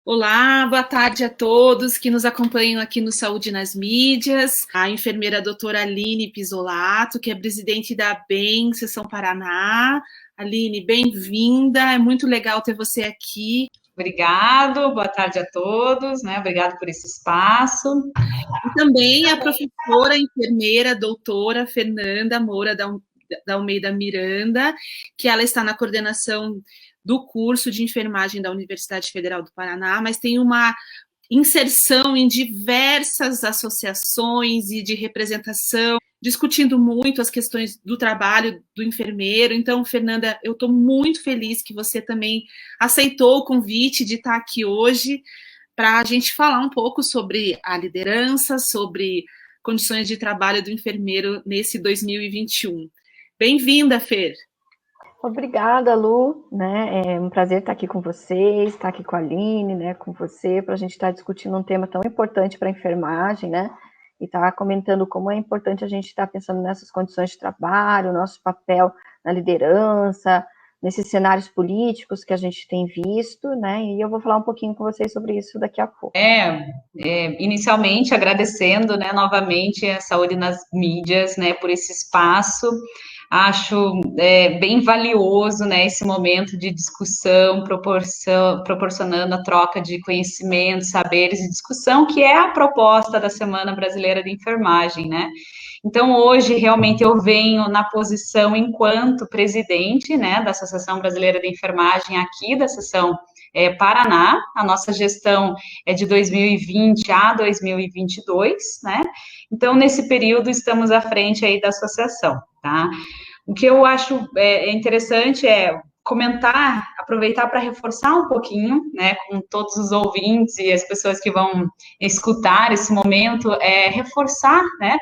Olá, boa tarde a todos que nos acompanham aqui no Saúde nas Mídias. A enfermeira doutora Aline Pisolato, que é presidente da ABEM, Seção Paraná. Aline, bem-vinda, é muito legal ter você aqui. Obrigado, boa tarde a todos, né? Obrigado por esse espaço. E também a professora, enfermeira, doutora Fernanda Moura da Almeida Miranda, que ela está na coordenação do curso de enfermagem da Universidade Federal do Paraná, mas tem uma inserção em diversas associações e de representação, discutindo muito as questões do trabalho do enfermeiro. Então, Fernanda, eu estou muito feliz que você também aceitou o convite de estar aqui hoje para a gente falar um pouco sobre a liderança, sobre condições de trabalho do enfermeiro nesse 2021. Bem-vinda, Fer. Obrigada, Lu, né? É um prazer estar aqui com vocês, estar aqui com a Aline, né? Com você, para a gente estar discutindo um tema tão importante para a enfermagem, né? E estar comentando como é importante a gente estar pensando nessas condições de trabalho, nosso papel na liderança, nesses cenários políticos que a gente tem visto, né? E eu vou falar um pouquinho com vocês sobre isso daqui a pouco. Inicialmente agradecendo, né, novamente a Saúde nas Mídias, né, por esse espaço. Acho bem valioso, né, esse momento de discussão, proporcionando a troca de conhecimentos, saberes e discussão, que é a proposta da Semana Brasileira de Enfermagem, né? Então, hoje, realmente, eu venho na posição enquanto presidente, né, da Associação Brasileira de Enfermagem aqui da seção Paraná. A nossa gestão é de 2020 a 2022, né? Então, nesse período, estamos à frente aí da associação, tá? O que eu acho interessante é comentar, aproveitar para reforçar um pouquinho, né, com todos os ouvintes e as pessoas que vão escutar esse momento, reforçar, né,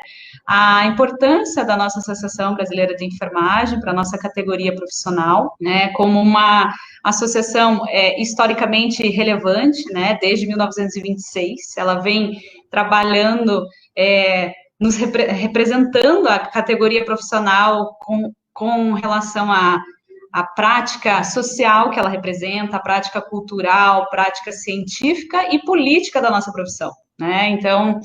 a importância da nossa Associação Brasileira de Enfermagem para a nossa categoria profissional, né, como uma associação historicamente relevante, né, desde 1926, ela vem trabalhando, nos representando a categoria profissional com relação à prática social que ela representa, a prática cultural, prática científica e política da nossa profissão, né? Então,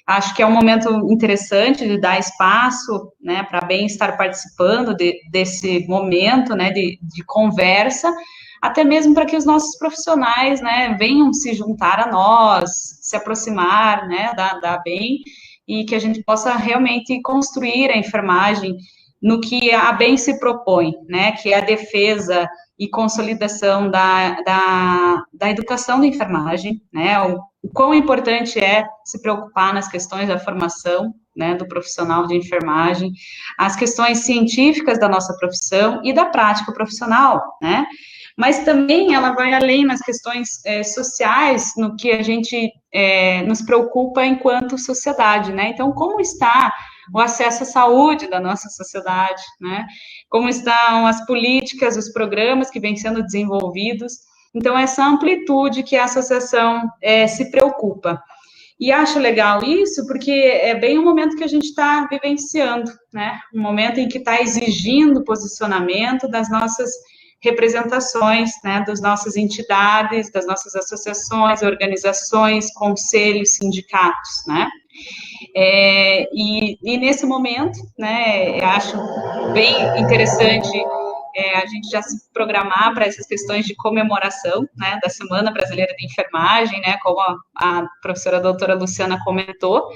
acho que é um momento interessante de dar espaço, né, para bem estar participando desse momento, né, de conversa, até mesmo para que os nossos profissionais, né, venham se juntar a nós, se aproximar, né, da BEM, e que a gente possa realmente construir a enfermagem no que a BEM se propõe, né, que é a defesa e consolidação da educação da enfermagem, né, o quão importante é se preocupar nas questões da formação, né, do profissional de enfermagem, as questões científicas da nossa profissão e da prática profissional, né, mas também ela vai além nas questões sociais, no que a gente nos preocupa enquanto sociedade, né, então como está o acesso à saúde da nossa sociedade, né? Como estão as políticas, os programas que vêm sendo desenvolvidos. Então, essa amplitude que a associação se preocupa. E acho legal isso, porque é bem o momento que a gente está vivenciando, né? Um momento em que está exigindo posicionamento das nossas representações, né? Das nossas entidades, das nossas associações, organizações, conselhos, sindicatos, né? E nesse momento, né, eu acho bem interessante a gente já se programar para essas questões de comemoração, né, da Semana Brasileira de Enfermagem, né, como a professora doutora Luciana comentou.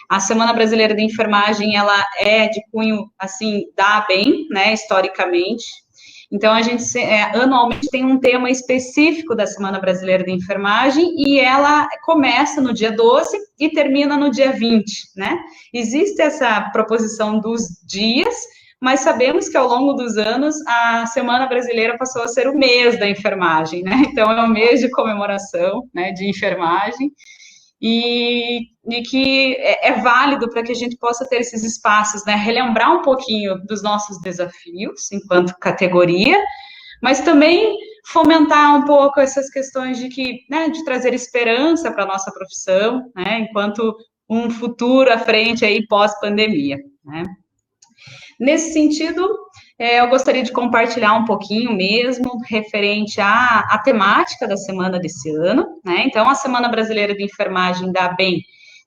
A Semana Brasileira de Enfermagem, ela é de cunho, assim, da ABEM, né, historicamente. Então, a gente anualmente tem um tema específico da Semana Brasileira de Enfermagem e ela começa no dia 12 e termina no dia 20, né? Existe essa proposição dos dias, mas sabemos que ao longo dos anos a Semana Brasileira passou a ser o mês da enfermagem, né? Então, é um mês de comemoração, né, de enfermagem. E que é válido para que a gente possa ter esses espaços, né, relembrar um pouquinho dos nossos desafios enquanto categoria, mas também fomentar um pouco essas questões de que, né, de trazer esperança para a nossa profissão, né, enquanto um futuro à frente aí pós-pandemia, né. Nesse sentido, Eu gostaria de compartilhar um pouquinho mesmo, referente à temática da semana desse ano, né? Então, a Semana Brasileira de Enfermagem da ABEM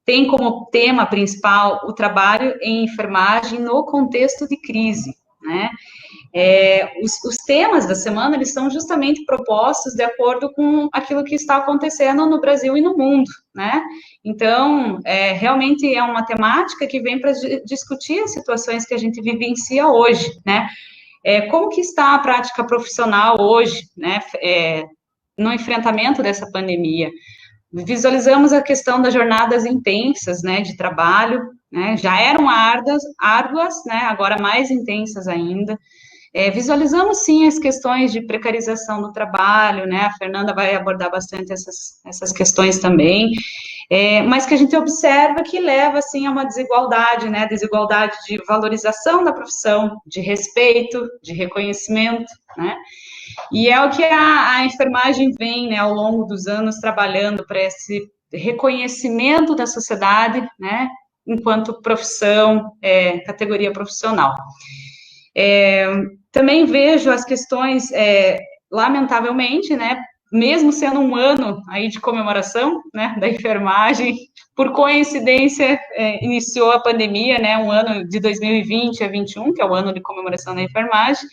tem como tema principal o trabalho em enfermagem no contexto de crise, né? Os temas da semana, eles são justamente propostos de acordo com aquilo que está acontecendo no Brasil e no mundo, né? Então, realmente é uma temática que vem para discutir as situações que a gente vivencia hoje, né? Como que está a prática profissional hoje, né? No enfrentamento dessa pandemia. Visualizamos a questão das jornadas intensas, né, de trabalho, né? Já eram árduas, né? Agora mais intensas ainda. Visualizamos, sim, as questões de precarização do trabalho, né, a Fernanda vai abordar bastante essas questões também, mas que a gente observa que leva, assim, a uma desigualdade, né, desigualdade de valorização da profissão, de respeito, de reconhecimento, né, e é o que a enfermagem vem, né, ao longo dos anos trabalhando para esse reconhecimento da sociedade, né, enquanto profissão, categoria profissional. Também vejo as questões, lamentavelmente, né, mesmo sendo um ano aí de comemoração, né, da enfermagem, por coincidência, iniciou a pandemia, né, um ano de 2020 a 21, que é o ano de comemoração da enfermagem,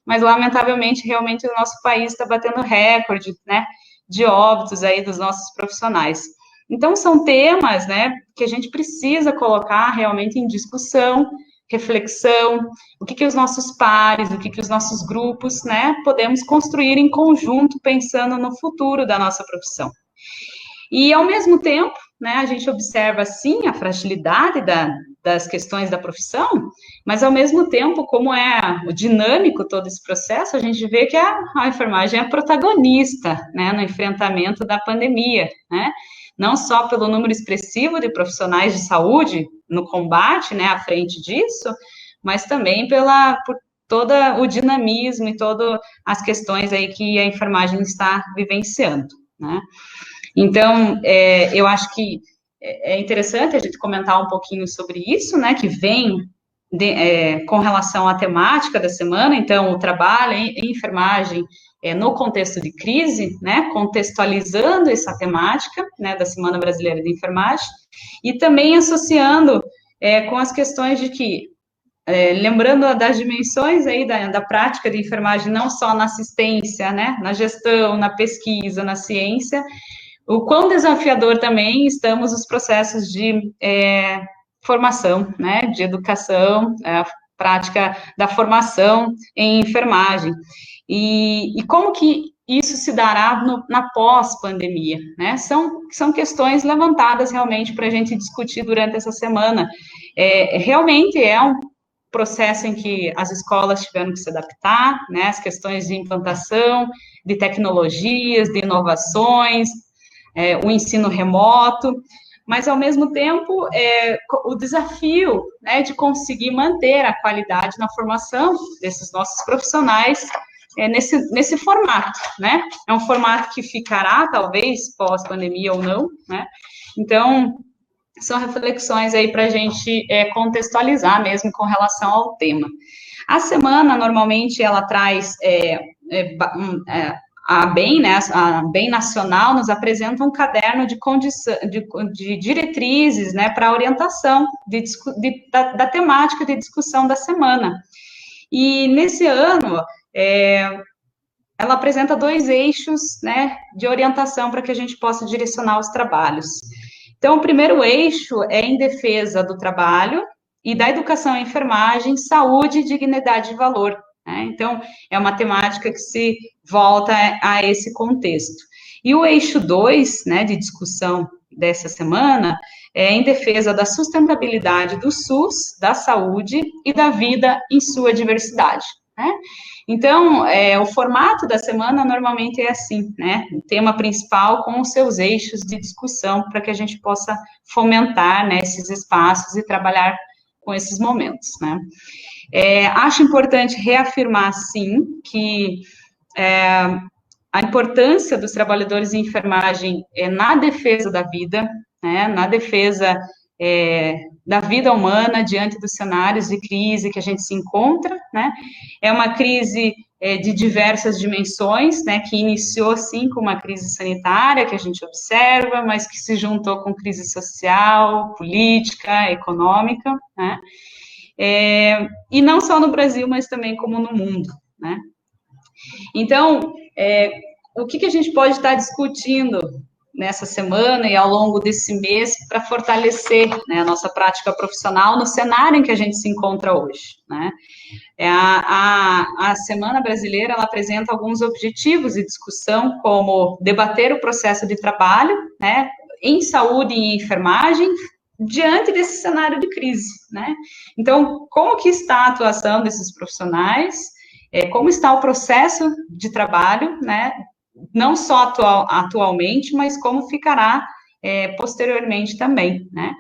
mas lamentavelmente, realmente, o nosso país está batendo recorde, né, de óbitos aí dos nossos profissionais. Então, são temas, né, que a gente precisa colocar realmente em discussão, reflexão, o que os nossos pares, o que os nossos grupos, né, podemos construir em conjunto, pensando no futuro da nossa profissão. E, ao mesmo tempo, né, a gente observa, sim, a fragilidade das questões da profissão, mas, ao mesmo tempo, como é o dinâmico todo esse processo, a gente vê que a enfermagem é a protagonista, né, no enfrentamento da pandemia, né, não só pelo número expressivo de profissionais de saúde no combate, né, à frente disso, mas também por todo o dinamismo e todas as questões aí que a enfermagem está vivenciando, né. Então, eu acho que é interessante a gente comentar um pouquinho sobre isso, né, que vem com relação à temática da semana, então, o trabalho em enfermagem no contexto de crise, né, contextualizando essa temática, né, da Semana Brasileira de Enfermagem, e também associando com as questões de que, lembrando das dimensões aí da prática de enfermagem, não só na assistência, né, na gestão, na pesquisa, na ciência, o quão desafiador também estamos os processos de formação, né, de educação, a prática da formação em enfermagem, e como que isso se dará na pós-pandemia, né, são questões levantadas realmente para a gente discutir durante essa semana. Realmente é um processo em que as escolas tiveram que se adaptar, né, as questões de implantação, de tecnologias, de inovações, o ensino remoto, mas, ao mesmo tempo, o desafio, né, de conseguir manter a qualidade na formação desses nossos profissionais nesse formato, né? É um formato que ficará, talvez, pós-pandemia ou não, né? Então, são reflexões aí para a gente contextualizar mesmo com relação ao tema. A semana, normalmente, ela traz a ABEM, né, a ABEM Nacional, nos apresenta um caderno de diretrizes, né, para orientação da temática de discussão da semana. E, nesse ano, ela apresenta 2 eixos, né, de orientação para que a gente possa direcionar os trabalhos. Então, o primeiro eixo é em defesa do trabalho e da educação em enfermagem, saúde, dignidade e valor. Então, é uma temática que se volta a esse contexto. E o eixo 2, né, de discussão dessa semana, é em defesa da sustentabilidade do SUS, da saúde e da vida em sua diversidade, né? Então, o formato da semana normalmente é assim, né? O tema principal com os seus eixos de discussão para que a gente possa fomentar, né, esses espaços e trabalhar com esses momentos, né? Acho importante reafirmar, sim, que a importância dos trabalhadores em enfermagem na defesa da vida, né, na defesa da vida humana diante dos cenários de crise que a gente se encontra, né? É uma crise de diversas dimensões, né? Que iniciou, sim, com uma crise sanitária, que a gente observa, mas que se juntou com crise social, política, econômica, né? E não só no Brasil, mas também como no mundo, né? Então, o que a gente pode estar discutindo nessa semana e ao longo desse mês para fortalecer, né, a nossa prática profissional no cenário em que a gente se encontra hoje, né? A Semana Brasileira, ela apresenta alguns objetivos de discussão, como debater o processo de trabalho, né, em saúde e enfermagem, diante desse cenário de crise, né? Então, como que está a atuação desses profissionais, como está o processo de trabalho, né, não só atualmente, mas como ficará posteriormente também, né?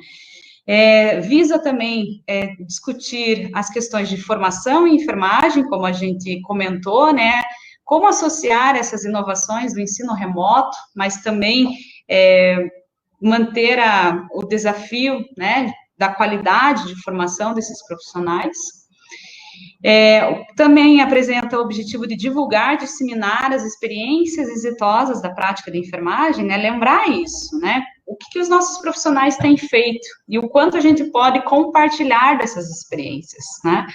Visa também discutir as questões de formação e enfermagem, como a gente comentou, né? Como associar essas inovações do ensino remoto, mas também manter o desafio, né, da qualidade de formação desses profissionais. Também apresenta o objetivo de divulgar, disseminar as experiências exitosas da prática de enfermagem, né, lembrar isso, né, o que os nossos profissionais têm feito e o quanto a gente pode compartilhar dessas experiências, né,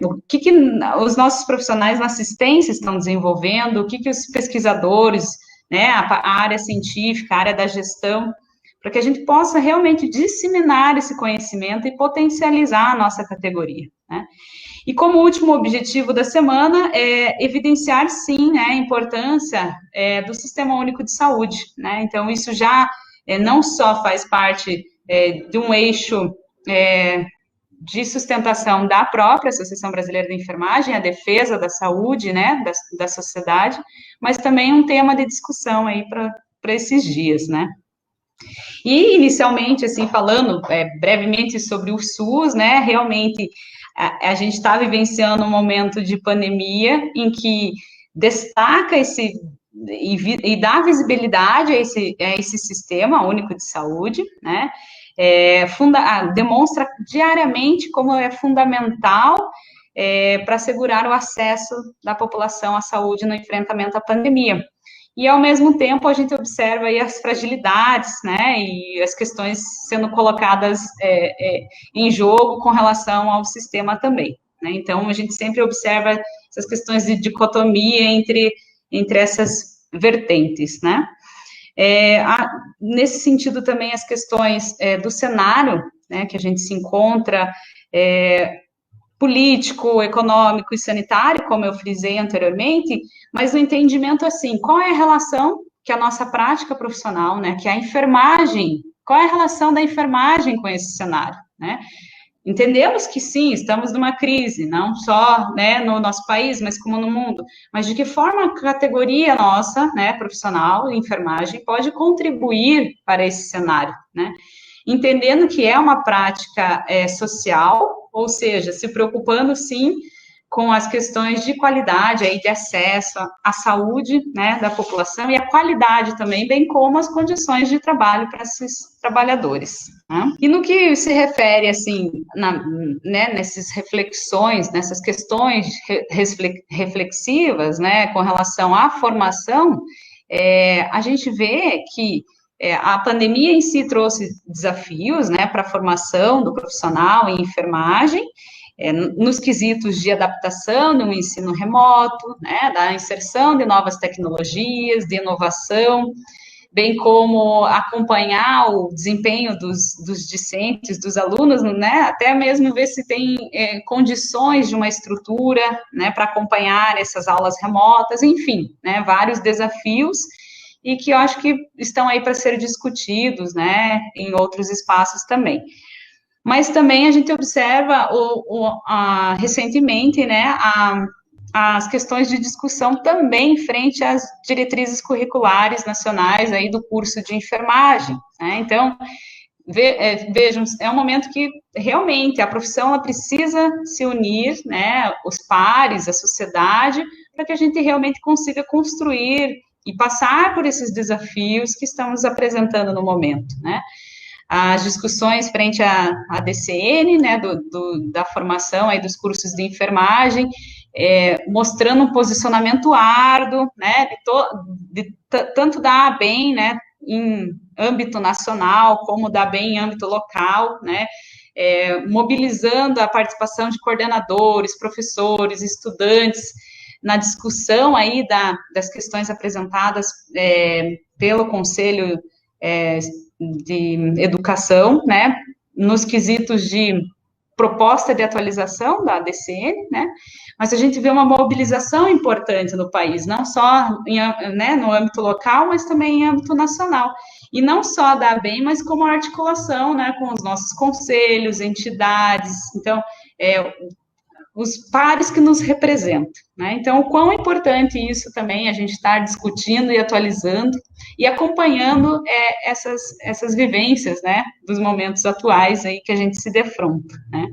o que os nossos profissionais na assistência estão desenvolvendo, o que os pesquisadores, né, a área científica, a área da gestão, para que a gente possa realmente disseminar esse conhecimento e potencializar a nossa categoria, né. E como último objetivo da semana, evidenciar, sim, né, a importância do Sistema Único de Saúde, né. Então, isso já não só faz parte de um eixo de sustentação da própria Associação Brasileira de Enfermagem, a defesa da saúde, né, da sociedade, mas também um tema de discussão aí para esses dias, né. E, inicialmente, assim, falando brevemente sobre o SUS, né, realmente a gente está vivenciando um momento de pandemia em que destaca e dá visibilidade a esse Sistema Único de Saúde, né, demonstra diariamente como é fundamental para assegurar o acesso da população à saúde no enfrentamento à pandemia. E, ao mesmo tempo, a gente observa aí as fragilidades, né, e as questões sendo colocadas em jogo com relação ao sistema também, né. Então, a gente sempre observa essas questões de dicotomia entre essas vertentes, né. Nesse sentido, também, as questões do cenário, né, que a gente se encontra, político, econômico e sanitário, como eu frisei anteriormente, mas no entendimento, assim, qual é a relação que a nossa prática profissional, né, que a enfermagem, qual é a relação da enfermagem com esse cenário, né? Entendemos que, sim, estamos numa crise, não só, né, no nosso país, mas como no mundo, mas de que forma a categoria nossa, né, profissional, enfermagem, pode contribuir para esse cenário, né? Entendendo que é uma prática social, ou seja, se preocupando, sim, com as questões de qualidade, aí, de acesso à saúde, né, da população, e a qualidade também, bem como as condições de trabalho para esses trabalhadores, né? E no que se refere, assim, né, nessas reflexões, nessas questões reflexivas, né, com relação à formação, a gente vê que a pandemia em si trouxe desafios, né, para a formação do profissional em enfermagem, nos quesitos de adaptação no ensino remoto, né, da inserção de novas tecnologias, de inovação, bem como acompanhar o desempenho dos discentes, dos alunos, né, até mesmo ver se tem condições de uma estrutura, né, para acompanhar essas aulas remotas, enfim, né, vários desafios, e que eu acho que estão aí para ser discutidos, né, em outros espaços também. Mas também a gente observa recentemente, né, as questões de discussão também frente às diretrizes curriculares nacionais aí do curso de enfermagem, né? Então, vejam, é um momento que realmente a profissão ela precisa se unir, né, os pares, a sociedade, para que a gente realmente consiga construir e passar por esses desafios que estamos apresentando no momento, né? as discussões frente à DCN, né, da formação aí dos cursos de enfermagem, mostrando um posicionamento árduo, né, tanto da ABEM, né, em âmbito nacional, como da ABEM em âmbito local, né, mobilizando a participação de coordenadores, professores, estudantes, na discussão aí das questões apresentadas pelo Conselho de Educação, né, nos quesitos de proposta de atualização da DCN, né, mas a gente vê uma mobilização importante no país, não só no âmbito local, mas também em âmbito nacional, e não só da ABEM, mas como articulação, né, com os nossos conselhos, entidades, então, os pares que nos representam, né? Então, o quão importante isso também, a gente estar discutindo e atualizando e acompanhando essas vivências, né, dos momentos atuais aí que a gente se defronta, né?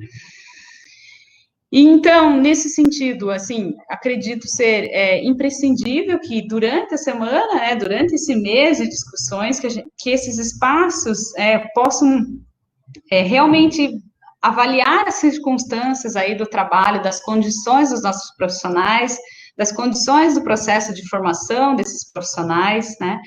E, então, nesse sentido, assim, acredito ser imprescindível que durante a semana, né, durante esse mês de discussões, que esses espaços possam realmente avaliar as circunstâncias aí do trabalho, das condições dos nossos profissionais, das condições do processo de formação desses profissionais, né,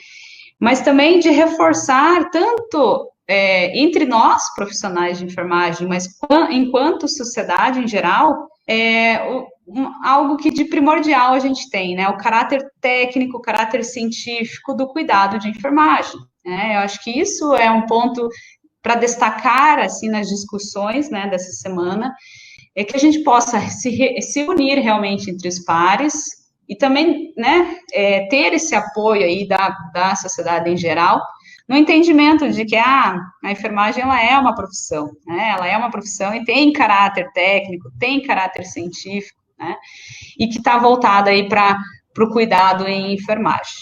mas também de reforçar tanto entre nós, profissionais de enfermagem, mas enquanto sociedade em geral, algo que de primordial a gente tem, né, o caráter técnico, o caráter científico do cuidado de enfermagem, né, eu acho que isso é um ponto para destacar, assim, nas discussões, né, dessa semana, que a gente possa se unir realmente entre os pares e também, né, ter esse apoio aí da sociedade em geral, no entendimento de que a enfermagem, ela é uma profissão, né, ela é uma profissão e tem caráter técnico, tem caráter científico, né, e que está voltada aí para o cuidado em enfermagem.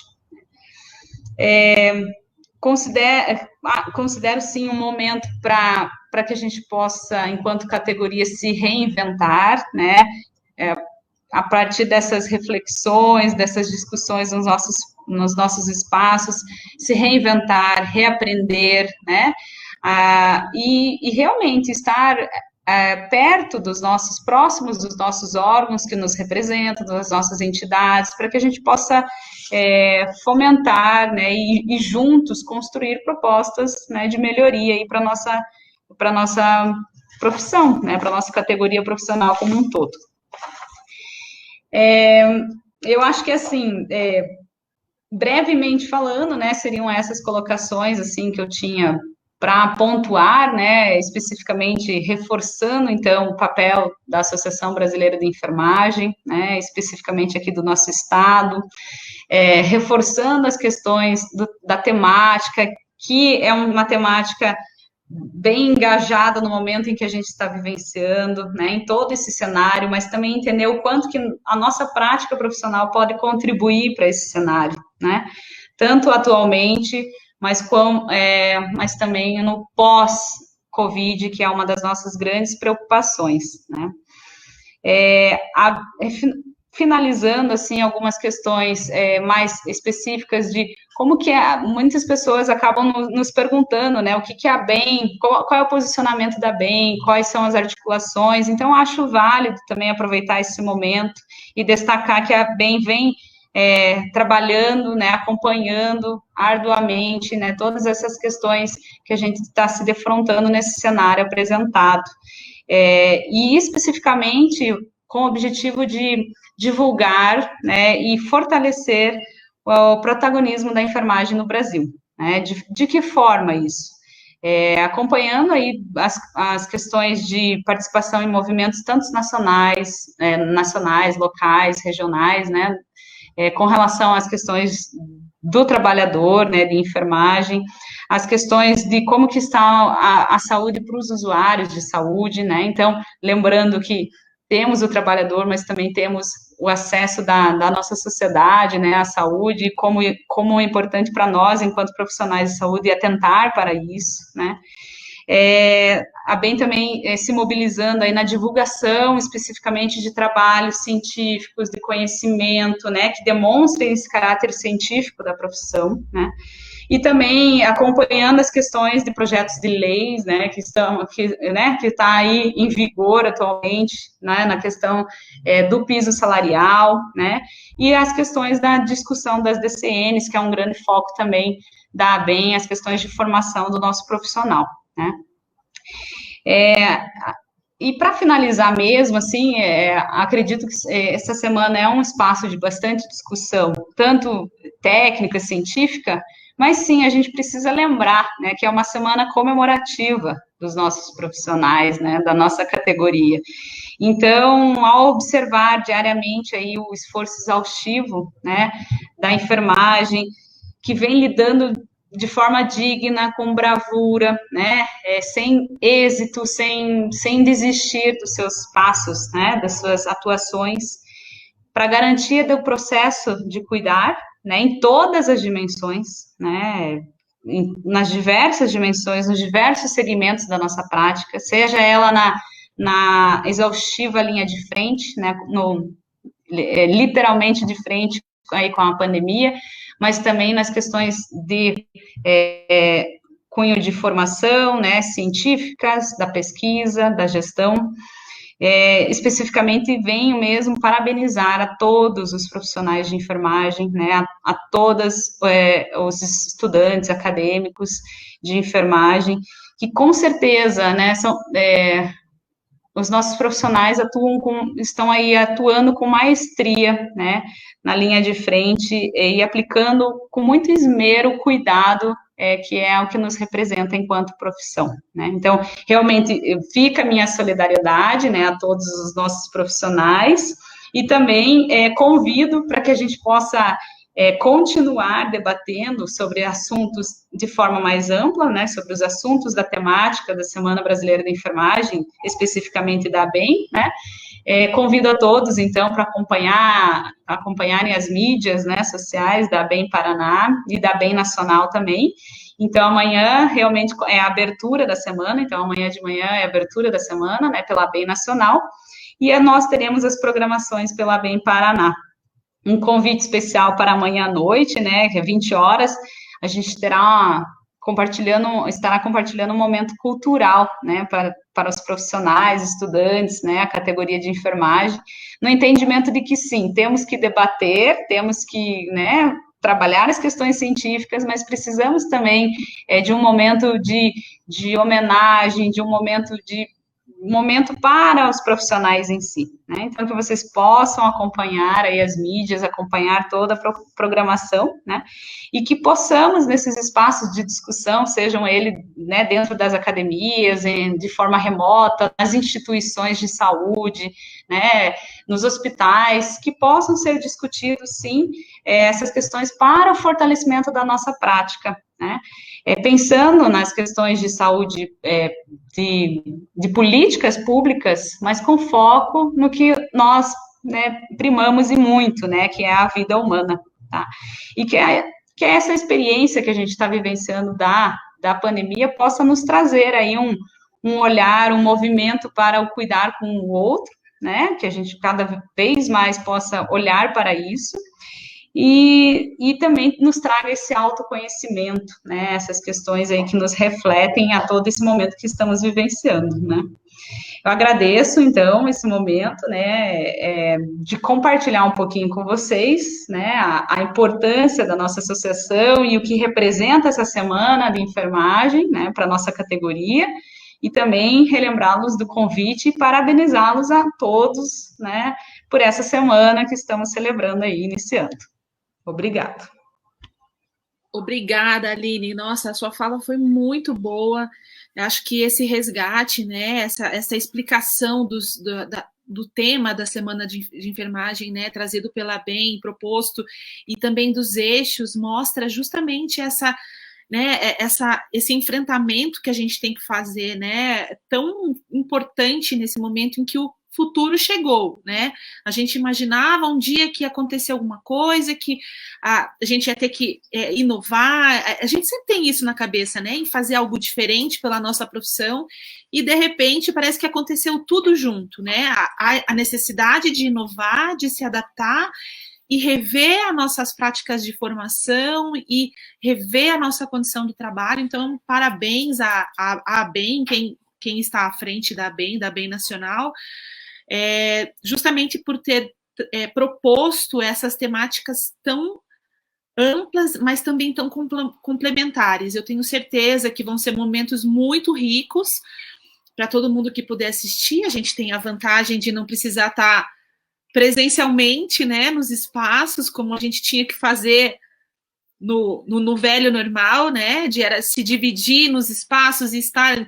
Considero, sim, um momento para que a gente possa, enquanto categoria, se reinventar, né, a partir dessas reflexões, dessas discussões nos nossos espaços, se reinventar, reaprender, né, e realmente estar perto próximos dos nossos órgãos que nos representam, das nossas entidades, para que a gente possa fomentar, né, e juntos construir propostas, né, de melhoria aí para a nossa profissão, né, para a nossa categoria profissional como um todo. Eu acho que, assim, brevemente falando, né, seriam essas colocações, assim, que eu tinha para pontuar, né, especificamente reforçando, então, o papel da Associação Brasileira de Enfermagem, né, especificamente aqui do nosso estado, reforçando as questões da temática, que é uma temática bem engajada no momento em que a gente está vivenciando, né, em todo esse cenário, mas também entender o quanto que a nossa prática profissional pode contribuir para esse cenário, né, tanto atualmente, mas também no pós-Covid, que é uma das nossas grandes preocupações, né. Finalizando, assim, algumas questões mais específicas de como que muitas pessoas acabam nos perguntando, né, o que é a BEM, qual é o posicionamento da BEM, quais são as articulações, então acho válido também aproveitar esse momento e destacar que a BEM vem trabalhando, né, acompanhando arduamente, né, todas essas questões que a gente está se defrontando nesse cenário apresentado, e especificamente com o objetivo de divulgar, né, e fortalecer o protagonismo da enfermagem no Brasil, né, de que forma isso? Acompanhando aí as questões de participação em movimentos tanto nacionais, locais, regionais, né, com relação às questões do trabalhador, né, de enfermagem, as questões de como que está a saúde para os usuários de saúde, né, então, lembrando que temos o trabalhador, mas também temos o acesso da nossa sociedade, né, à saúde, como é importante para nós, enquanto profissionais de saúde, atentar para isso, né. A BEM também se mobilizando aí na divulgação, especificamente de trabalhos científicos, de conhecimento, né, que demonstrem esse caráter científico da profissão, né, e também acompanhando as questões de projetos de leis, né, que está aí em vigor atualmente, né, na questão do piso salarial, né, e as questões da discussão das DCNs, que é um grande foco também da ABEM, as questões de formação do nosso profissional, né. E para finalizar mesmo, assim, acredito que essa semana é um espaço de bastante discussão, tanto técnica, científica, mas sim, a gente precisa lembrar, né, que é uma semana comemorativa dos nossos profissionais, né, da nossa categoria. Então, ao observar diariamente aí o esforço exaustivo, né, da enfermagem, que vem lidando de forma digna, com bravura, né, sem êxito, sem desistir dos seus passos, né, das suas atuações, para garantia do processo de cuidar, né, em todas as dimensões, né, nas diversas dimensões, nos diversos segmentos da nossa prática, seja ela na exaustiva linha de frente, né, literalmente de frente aí com a pandemia, mas também nas questões de cunho de formação, né, científicas, da pesquisa, da gestão. Especificamente, venho mesmo parabenizar a todos os profissionais de enfermagem, né, a todos os estudantes acadêmicos de enfermagem, que com certeza, né, os nossos profissionais estão aí atuando com maestria, né, na linha de frente e aplicando com muito esmero, cuidado, que é o que nos representa enquanto profissão, né. Então, realmente, fica a minha solidariedade, né, a todos os nossos profissionais, e também convido para que a gente possa continuar debatendo sobre assuntos de forma mais ampla, né, sobre os assuntos da temática da Semana Brasileira da Enfermagem, especificamente da ABEM, né. Convido a todos, então, para acompanharem as mídias, né, sociais da ABEM Paraná e da ABEM Nacional também. Então, amanhã realmente é a abertura da semana, então amanhã de manhã é a abertura da semana, né, pela ABEM Nacional, e nós teremos as programações pela ABEM Paraná. Um convite especial para amanhã à noite, né, que é 20 horas, a gente estará compartilhando um momento cultural, né, para os profissionais, estudantes, né, a categoria de enfermagem, no entendimento de que, sim, temos que debater, temos que, né, trabalhar as questões científicas, mas precisamos também de um momento de homenagem, de um momento para os profissionais em si, né? Então, que vocês possam acompanhar aí as mídias, acompanhar toda a programação, né? E que possamos, nesses espaços de discussão, sejam eles, né, dentro das academias, de forma remota, nas instituições de saúde, né, nos hospitais, que possam ser discutidos, sim, essas questões para o fortalecimento da nossa prática, né? Pensando nas questões de saúde, de políticas públicas, mas com foco no que nós, né, primamos e muito, né, que é a vida humana, tá? E que essa experiência que a gente está vivenciando da pandemia possa nos trazer aí um olhar, um movimento para o cuidar com o outro, né, que a gente cada vez mais possa olhar para isso, e também nos traga esse autoconhecimento, né, essas questões aí que nos refletem a todo esse momento que estamos vivenciando, né. Eu agradeço, então, esse momento, né, de compartilhar um pouquinho com vocês, né, a importância da nossa associação e o que representa essa semana de enfermagem, né, para a nossa categoria, e também relembrá-los do convite e parabenizá-los a todos, né, por essa semana que estamos celebrando aí, iniciando. Obrigada. Obrigada, Aline. Nossa, a sua fala foi muito boa. Eu acho que esse resgate, né, essa explicação do tema da Semana de Enfermagem, né, trazido pela ABEM, proposto, e também dos eixos, mostra justamente esse enfrentamento que a gente tem que fazer, né, tão importante nesse momento em que o futuro chegou, né? A gente imaginava um dia que ia acontecer alguma coisa, que a gente ia ter que inovar, a gente sempre tem isso na cabeça, né? Em fazer algo diferente pela nossa profissão, e de repente parece que aconteceu tudo junto, né? A necessidade de inovar, de se adaptar, e rever as nossas práticas de formação e rever a nossa condição de trabalho. Então, parabéns à ABEM, quem está à frente da ABEM Nacional, justamente por ter proposto essas temáticas tão amplas, mas também tão complementares. Eu tenho certeza que vão ser momentos muito ricos para todo mundo que puder assistir. A gente tem a vantagem de não precisar estar presencialmente, né, nos espaços, como a gente tinha que fazer no velho normal, né, de era se dividir nos espaços e estar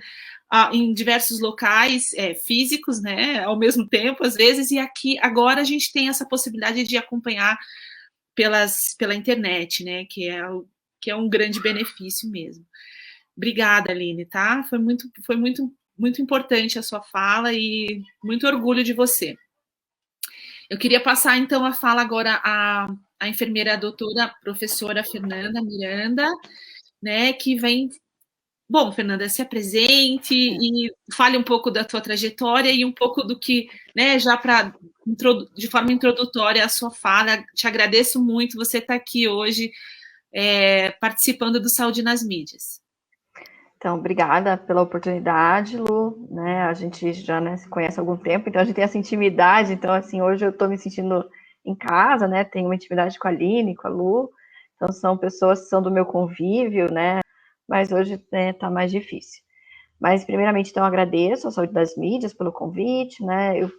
em diversos locais físicos, né, ao mesmo tempo, às vezes, e aqui, agora a gente tem essa possibilidade de acompanhar pela internet, né, que é um grande benefício mesmo. Obrigada, Aline, tá? Foi muito importante a sua fala e muito orgulho de você. Eu queria passar, então, a fala agora à enfermeira doutora professora Fernanda Miranda, né, que vem... Bom, Fernanda, se apresente e fale um pouco da tua trajetória e um pouco do que, né, já de forma introdutória a sua fala. Te agradeço muito você estar aqui hoje participando do Saúde nas Mídias. Então, obrigada pela oportunidade, Lu, né, a gente já, né, se conhece há algum tempo, então a gente tem essa intimidade, então, assim, hoje eu estou me sentindo em casa, né, tenho uma intimidade com a Aline, com a Lu, então são pessoas que são do meu convívio, né, mas hoje está mais difícil. Mas, primeiramente, então, agradeço ao Saúde das Mídias pelo convite, né, eu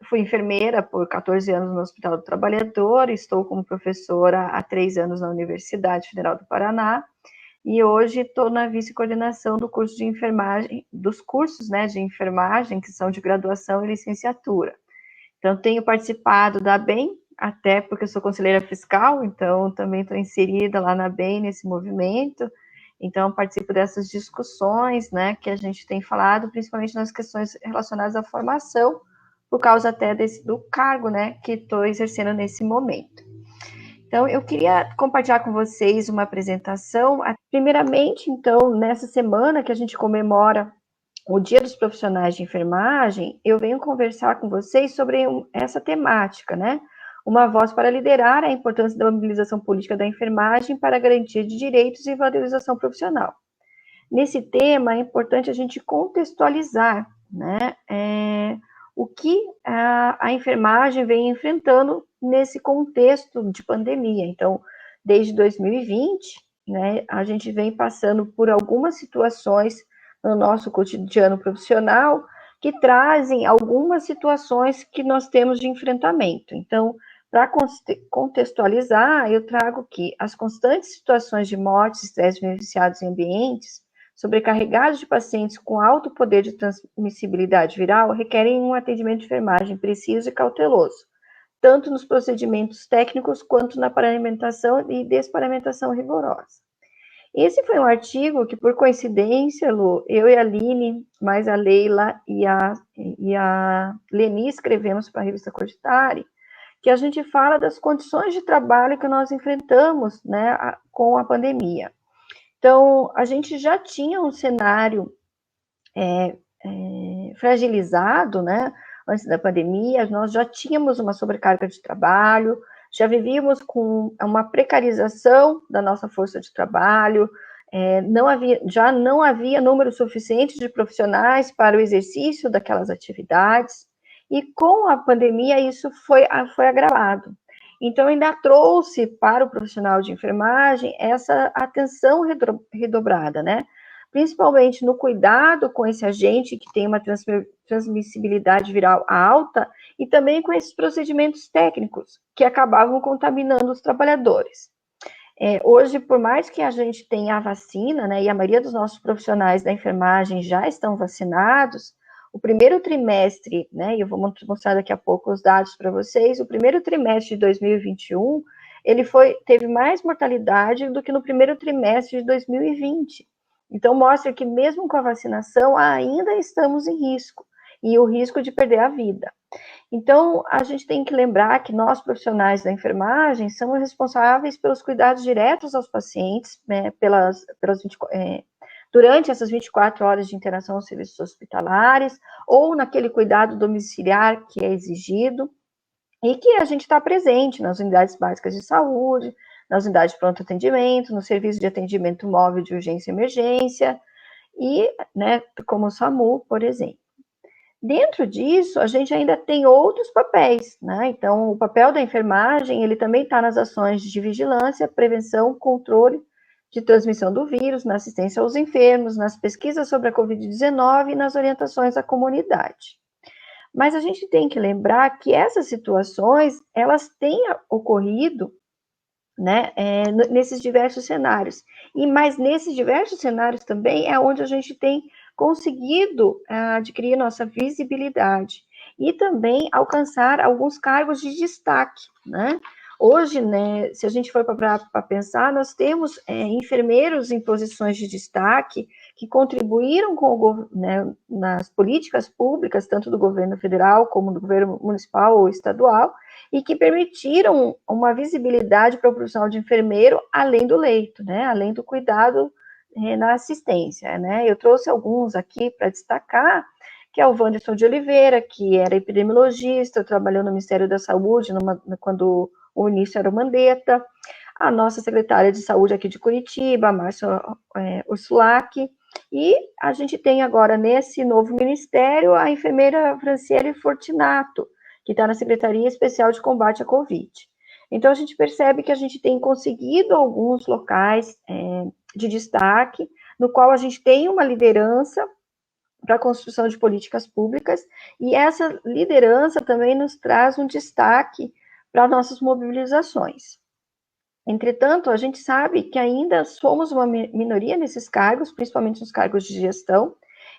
fui enfermeira por 14 anos no Hospital do Trabalhador, estou como professora há 3 anos na Universidade Federal do Paraná, e hoje estou na vice-coordenação do curso de enfermagem, dos cursos, né, de enfermagem, que são de graduação e licenciatura. Então, tenho participado da ABEM, até porque eu sou conselheira fiscal, então também estou inserida lá na ABEM, nesse movimento. Então, participo dessas discussões, né, que a gente tem falado, principalmente nas questões relacionadas à formação, por causa até do cargo, né, que estou exercendo nesse momento. Então, eu queria compartilhar com vocês uma apresentação. Primeiramente, então, nessa semana que a gente comemora o Dia dos Profissionais de Enfermagem, eu venho conversar com vocês sobre essa temática, né? Uma voz para liderar a importância da mobilização política da enfermagem para a garantia de direitos e valorização profissional. Nesse tema, é importante a gente contextualizar, né, o que a enfermagem vem enfrentando nesse contexto de pandemia. Então, desde 2020, né, a gente vem passando por algumas situações no nosso cotidiano profissional que trazem algumas situações que nós temos de enfrentamento. Então, para contextualizar, eu trago que as constantes situações de mortes e estresse vivenciados em ambientes sobrecarregados de pacientes com alto poder de transmissibilidade viral requerem um atendimento de enfermagem preciso e cauteloso, tanto nos procedimentos técnicos quanto na paramentação e desparamentação rigorosa. Esse foi um artigo que, por coincidência, Lu, eu e a Aline, mais a Leila e a Leni escrevemos para a revista Cogitare, que a gente fala das condições de trabalho que nós enfrentamos, né, com a pandemia. Então, a gente já tinha um cenário fragilizado, né, antes da pandemia, nós já tínhamos uma sobrecarga de trabalho, já vivíamos com uma precarização da nossa força de trabalho, já não havia número suficiente de profissionais para o exercício daquelas atividades, e com a pandemia isso foi agravado. Então, ainda trouxe para o profissional de enfermagem essa atenção redobrada, né? Principalmente no cuidado com esse agente que tem uma transmissibilidade viral alta e também com esses procedimentos técnicos que acabavam contaminando os trabalhadores. Hoje, por mais que a gente tenha a vacina, né, e a maioria dos nossos profissionais da enfermagem já estão vacinados, o primeiro trimestre, né, e eu vou mostrar daqui a pouco os dados para vocês, o primeiro trimestre de 2021, ele teve mais mortalidade do que no primeiro trimestre de 2020. Então, mostra que mesmo com a vacinação, ainda estamos em risco, e o risco de perder a vida. Então, a gente tem que lembrar que nós, profissionais da enfermagem, somos responsáveis pelos cuidados diretos aos pacientes, né, durante essas 24 horas de internação aos serviços hospitalares, ou naquele cuidado domiciliar que é exigido. e que a gente está presente nas unidades básicas de saúde, nas unidades de pronto atendimento, no serviço de atendimento móvel de urgência e emergência, e, né, como o SAMU, por exemplo. Dentro disso, a gente ainda tem outros papéis, né? Então, o papel da enfermagem, ele também está nas ações de vigilância, prevenção, controle de transmissão do vírus, na assistência aos enfermos, nas pesquisas sobre a Covid-19 e nas orientações à comunidade. Mas a gente tem que lembrar que essas situações, elas têm ocorrido, né, nesses diversos cenários. Mas nesses diversos cenários também é onde a gente tem conseguido adquirir nossa visibilidade e também alcançar alguns cargos de destaque, né? Hoje, né, se a gente for para pensar, nós temos enfermeiros em posições de destaque que contribuíram com né, nas políticas públicas, tanto do governo federal como do governo municipal ou estadual, e que permitiram uma visibilidade para o profissional de enfermeiro além do leito, né, além do cuidado na assistência, né. Eu trouxe alguns aqui para destacar, que é o Wanderson de Oliveira, que era epidemiologista, trabalhou no Ministério da Saúde quando o ministro era o Mandetta, a nossa secretária de saúde aqui de Curitiba, a Márcia Ursulac, e a gente tem agora nesse novo ministério a enfermeira Franciele Fortunato, que está na Secretaria Especial de Combate à Covid. Então, a gente percebe que a gente tem conseguido alguns locais de destaque, no qual a gente tem uma liderança para a construção de políticas públicas, e essa liderança também nos traz um destaque para nossas mobilizações. Entretanto, a gente sabe que ainda somos uma minoria nesses cargos, principalmente nos cargos de gestão,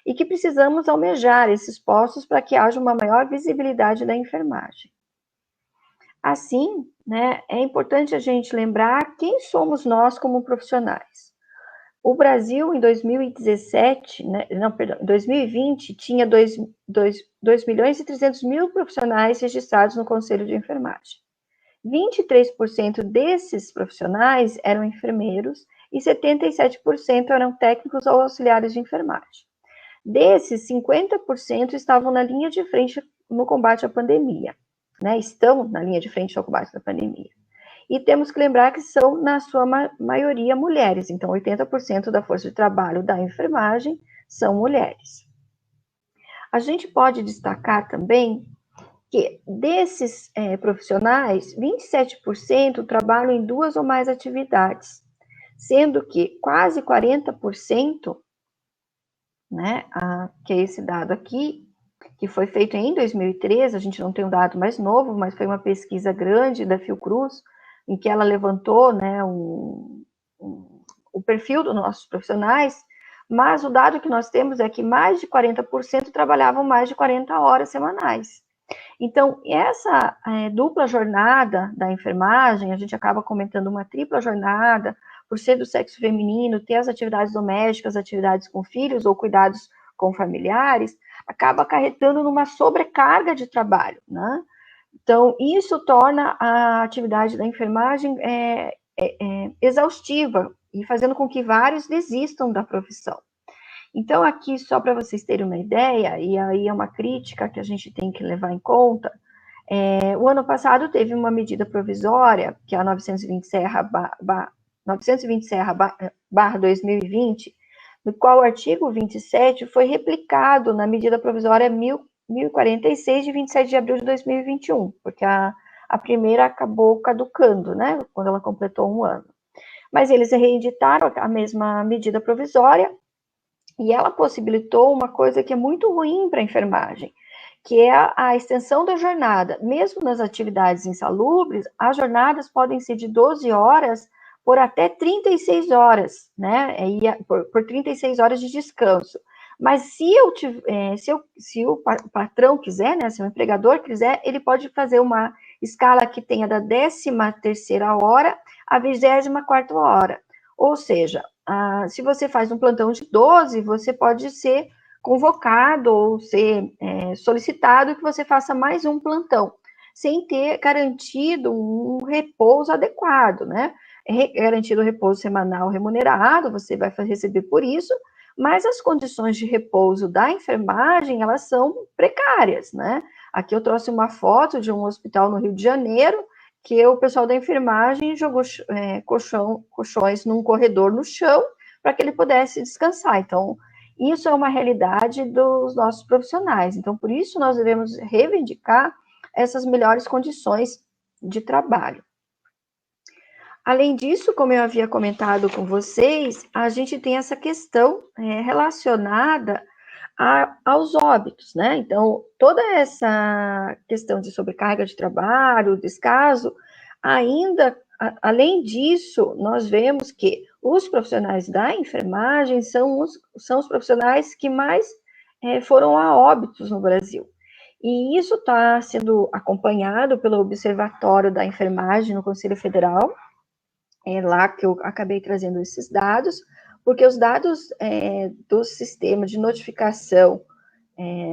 e que precisamos almejar esses postos para que haja uma maior visibilidade da enfermagem. Assim, né, é importante a gente lembrar quem somos nós como profissionais. O Brasil, em 2017, né, não, perdão, em 2020, tinha 2.300.000 profissionais registrados no Conselho de Enfermagem. 23% desses profissionais eram enfermeiros e 77% eram técnicos ou auxiliares de enfermagem. Desses, 50% estavam na linha de frente no combate à pandemia, né? Estão na linha de frente no combate à pandemia. E temos que lembrar que são, na sua maioria, mulheres. Então, 80% da força de trabalho da enfermagem são mulheres. A gente pode destacar também que desses profissionais, 27% trabalham em 2 ou mais atividades, sendo que quase 40%, né, que é esse dado aqui, que foi feito em 2013, a gente não tem um dado mais novo, mas foi uma pesquisa grande da Fiocruz, em que ela levantou, né, o perfil dos nossos profissionais, mas o dado que nós temos é que mais de 40% trabalhavam mais de 40 horas semanais. Então, essa dupla jornada da enfermagem, a gente acaba comentando uma tripla jornada, por ser do sexo feminino, ter as atividades domésticas, atividades com filhos ou cuidados com familiares, acaba acarretando numa sobrecarga de trabalho, né? Então, isso torna a atividade da enfermagem exaustiva e fazendo com que vários desistam da profissão. Então, aqui, só para vocês terem uma ideia, e aí é uma crítica que a gente tem que levar em conta, o ano passado teve uma medida provisória, que é a 920/2020, no qual o artigo 27 foi replicado na medida provisória 1046, de 27 de abril de 2021, porque a primeira acabou caducando, né, quando ela completou 1 ano. Mas eles reeditaram a mesma medida provisória, e ela possibilitou uma coisa que é muito ruim para a enfermagem, que é a extensão da jornada. Mesmo nas atividades insalubres, as jornadas podem ser de 12 horas por até 36 horas, né? Por 36 horas de descanso. Mas se o patrão quiser, né, se o empregador quiser, ele pode fazer uma escala que tenha da 13ª hora à 24ª hora. Ou seja, se você faz um plantão de 12, você pode ser convocado ou ser solicitado que você faça mais um plantão, sem ter garantido um repouso adequado, né? Garantido o repouso semanal remunerado, você vai receber por isso, mas as condições de repouso da enfermagem, elas são precárias, né? Aqui eu trouxe uma foto de um hospital no Rio de Janeiro, que o pessoal da enfermagem jogou colchões num corredor no chão, para que ele pudesse descansar. Então, isso é uma realidade dos nossos profissionais. Então, por isso, nós devemos reivindicar essas melhores condições de trabalho. Além disso, como eu havia comentado com vocês, a gente tem essa questão relacionada aos óbitos, né? Então, toda essa questão de sobrecarga de trabalho, descaso, ainda, além disso, nós vemos que os profissionais da enfermagem são os profissionais que mais foram a óbitos no Brasil. E isso está sendo acompanhado pelo Observatório da Enfermagem no Conselho Federal, lá que eu acabei trazendo esses dados, porque os dados do sistema de notificação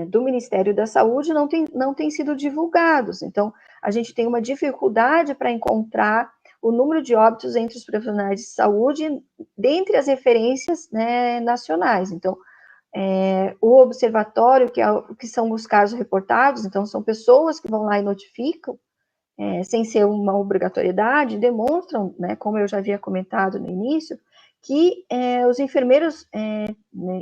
do Ministério da Saúde não têm sido divulgados. Então, a gente tem uma dificuldade para encontrar o número de óbitos entre os profissionais de saúde dentre as referências, né, nacionais. Então, o observatório, que são os casos reportados, então são pessoas que vão lá e notificam, sem ser uma obrigatoriedade, demonstram, né, como eu já havia comentado no início, que os enfermeiros,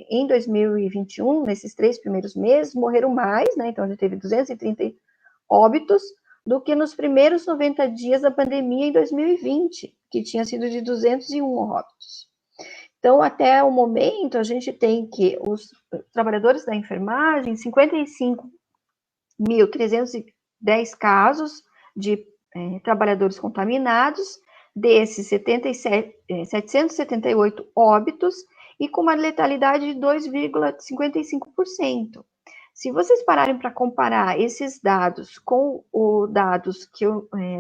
em 2021, nesses 3 primeiros meses, morreram mais, né, então já teve 230 óbitos, do que nos primeiros 90 dias da pandemia em 2020, que tinha sido de 201 óbitos. Então, até o momento, a gente tem que os trabalhadores da enfermagem, 55.310 casos de trabalhadores contaminados, desses 778 óbitos, e com uma letalidade de 2,55%. Se vocês pararem para comparar esses dados com os dados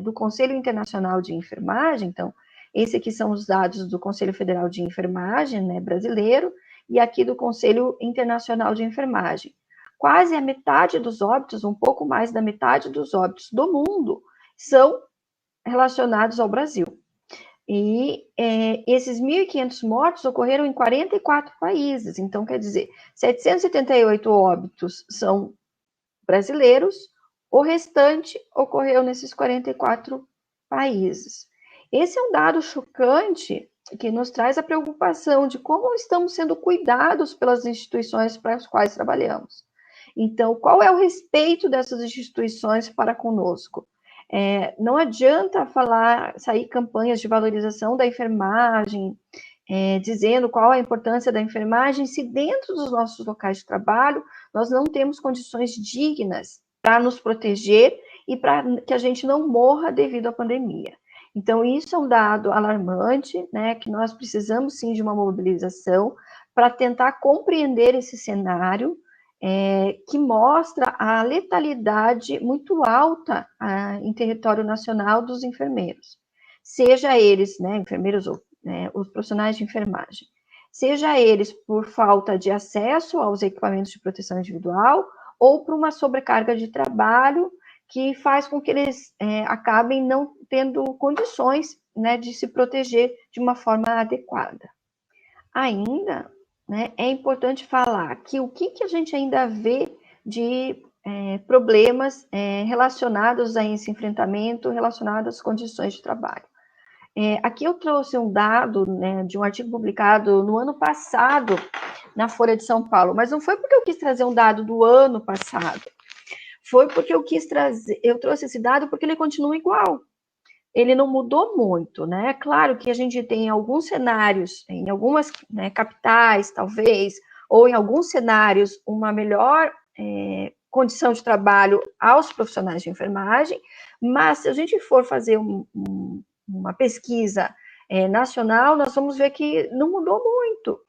do Conselho Internacional de Enfermagem, então, esse aqui são os dados do Conselho Federal de Enfermagem, né, brasileiro, e aqui do Conselho Internacional de Enfermagem. Quase a metade dos óbitos, um pouco mais da metade dos óbitos do mundo, são relacionados ao Brasil. E esses 1.500 mortos ocorreram em 44 países. Então, quer dizer, 778 óbitos são brasileiros, o restante ocorreu nesses 44 países. Esse é um dado chocante que nos traz a preocupação de como estamos sendo cuidados pelas instituições para as quais trabalhamos. Então, qual é o respeito dessas instituições para conosco? Não adianta sair campanhas de valorização da enfermagem, dizendo qual a importância da enfermagem, se dentro dos nossos locais de trabalho nós não temos condições dignas para nos proteger e para que a gente não morra devido à pandemia. Então, isso é um dado alarmante, né, que nós precisamos sim de uma mobilização para tentar compreender esse cenário, que mostra a letalidade muito alta em território nacional dos enfermeiros, seja eles, né, enfermeiros ou os profissionais de enfermagem, seja eles por falta de acesso aos equipamentos de proteção individual ou por uma sobrecarga de trabalho que faz com que eles acabem não tendo condições, né, de se proteger de uma forma adequada. Ainda, né, é importante falar que o que a gente ainda vê de problemas relacionados a esse enfrentamento, relacionados às condições de trabalho. Aqui eu trouxe um dado, né, de um artigo publicado no ano passado, na Folha de São Paulo, mas não foi porque eu quis trazer um dado do ano passado, foi porque eu trouxe esse dado porque ele continua igual. Ele não mudou muito, né? Claro que a gente tem alguns cenários, em algumas, né, capitais, talvez, ou em alguns cenários, uma melhor condição de trabalho aos profissionais de enfermagem, mas se a gente for fazer uma pesquisa nacional, nós vamos ver que não mudou muito.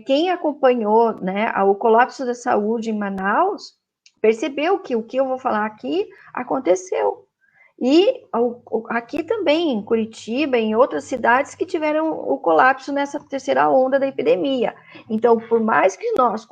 Quem acompanhou, né, o colapso da saúde em Manaus, percebeu que o que eu vou falar aqui aconteceu. E aqui também, em Curitiba, em outras cidades que tiveram o colapso nessa terceira onda da epidemia. Então, por mais que nós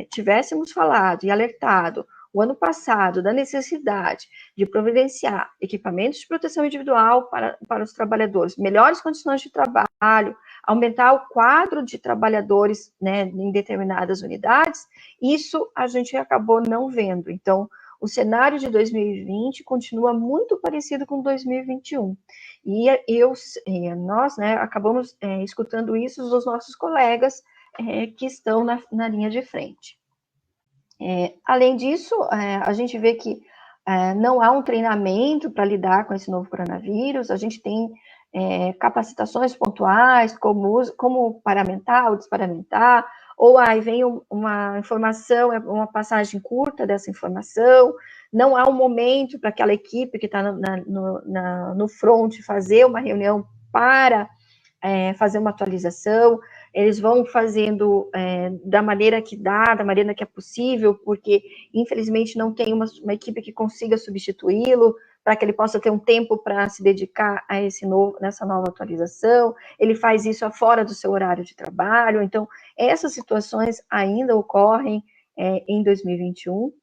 tivéssemos falado e alertado o ano passado da necessidade de providenciar equipamentos de proteção individual para os trabalhadores, melhores condições de trabalho, aumentar o quadro de trabalhadores, né, em determinadas unidades, isso a gente acabou não vendo. Então, o cenário de 2020 continua muito parecido com 2021. E nós, né, acabamos escutando isso dos nossos colegas que estão na linha de frente. Além disso, a gente vê que não há um treinamento para lidar com esse novo coronavírus, a gente tem capacitações pontuais, como paramentar ou desparamentar, ou aí vem uma informação, uma passagem curta dessa informação, não há um momento para aquela equipe que está no front fazer uma reunião para fazer uma atualização, eles vão fazendo da maneira que dá, da maneira que é possível, porque infelizmente não tem uma equipe que consiga substituí-lo, para que ele possa ter um tempo para se dedicar a nessa nova atualização, ele faz isso fora do seu horário de trabalho, então essas situações ainda ocorrem em 2021.